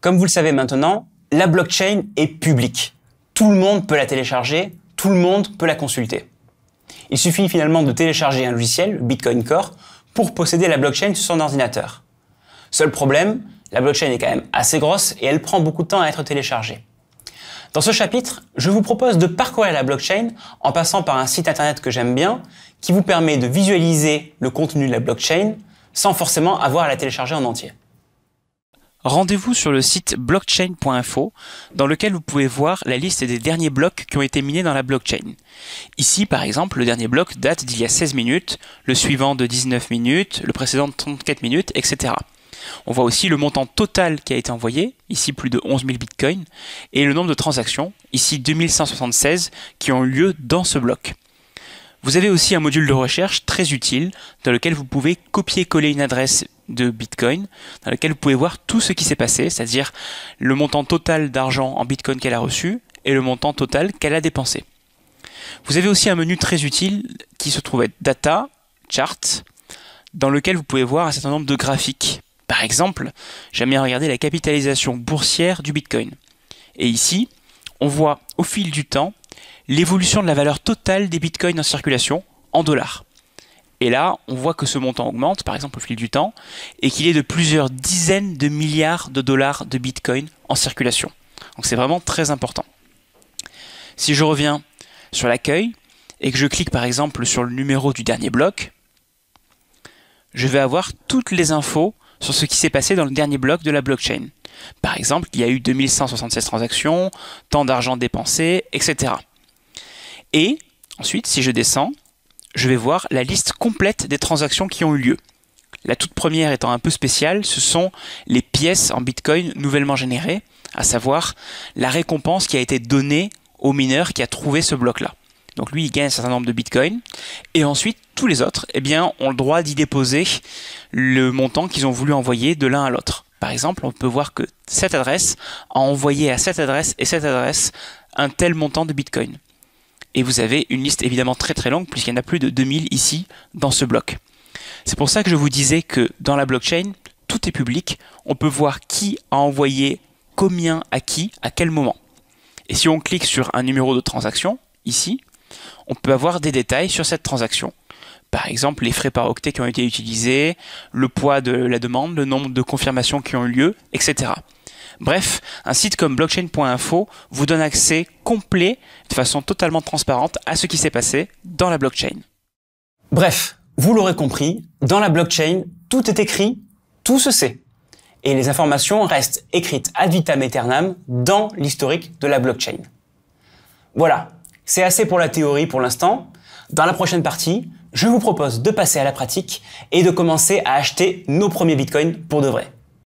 Comme vous le savez maintenant, la blockchain est publique. Tout le monde peut la télécharger, tout le monde peut la consulter. Il suffit finalement de télécharger un logiciel, Bitcoin Core, pour posséder la blockchain sur son ordinateur. Seul problème, la blockchain est quand même assez grosse et elle prend beaucoup de temps à être téléchargée. Dans ce chapitre, je vous propose de parcourir la blockchain en passant par un site internet que j'aime bien, qui vous permet de visualiser le contenu de la blockchain sans forcément avoir à la télécharger en entier. Rendez-vous sur le site blockchain.info dans lequel vous pouvez voir la liste des derniers blocs qui ont été minés dans la blockchain. Ici, par exemple, le dernier bloc date d'il y a 16 minutes, le suivant de 19 minutes, le précédent de 34 minutes, etc. On voit aussi le montant total qui a été envoyé, ici plus de 11 000 bitcoins, et le nombre de transactions, ici 2176, qui ont eu lieu dans ce bloc. Vous avez aussi un module de recherche très utile dans lequel vous pouvez copier-coller une adresse de Bitcoin, dans lequel vous pouvez voir tout ce qui s'est passé, c'est-à-dire le montant total d'argent en Bitcoin qu'elle a reçu et le montant total qu'elle a dépensé. Vous avez aussi un menu très utile qui se trouve être Data, Chart, dans lequel vous pouvez voir un certain nombre de graphiques. Par exemple, j'aime bien regarder la capitalisation boursière du Bitcoin. Et ici, on voit au fil du temps l'évolution de la valeur totale des bitcoins en circulation en dollars. Et là, on voit que ce montant augmente, par exemple au fil du temps, et qu'il est de plusieurs dizaines de milliards de dollars de bitcoins en circulation. Donc c'est vraiment très important. Si je reviens sur l'accueil, et que je clique par exemple sur le numéro du dernier bloc, je vais avoir toutes les infos sur ce qui s'est passé dans le dernier bloc de la blockchain. Par exemple, il y a eu 2176 transactions, tant d'argent dépensé, etc. Et ensuite, si je descends, je vais voir la liste complète des transactions qui ont eu lieu. La toute première étant un peu spéciale, ce sont les pièces en Bitcoin nouvellement générées, à savoir la récompense qui a été donnée au mineur qui a trouvé ce bloc-là. Donc lui, il gagne un certain nombre de Bitcoin. Et ensuite, tous les autres, eh bien, ont le droit d'y déposer le montant qu'ils ont voulu envoyer de l'un à l'autre. Par exemple, on peut voir que cette adresse a envoyé à cette adresse et cette adresse un tel montant de Bitcoin. Et vous avez une liste évidemment très très longue puisqu'il y en a plus de 2000 ici dans ce bloc. C'est pour ça que je vous disais que dans la blockchain, tout est public. On peut voir qui a envoyé combien à qui, à quel moment. Et si on clique sur un numéro de transaction, ici, on peut avoir des détails sur cette transaction. Par exemple, les frais par octet qui ont été utilisés, le poids de la demande, le nombre de confirmations qui ont eu lieu, etc. Bref, un site comme blockchain.info vous donne accès complet, de façon totalement transparente, à ce qui s'est passé dans la blockchain. Bref, vous l'aurez compris, dans la blockchain, tout est écrit, tout se sait. Et les informations restent écrites ad vitam aeternam dans l'historique de la blockchain. Voilà, c'est assez pour la théorie pour l'instant. Dans la prochaine partie, je vous propose de passer à la pratique et de commencer à acheter nos premiers bitcoins pour de vrai.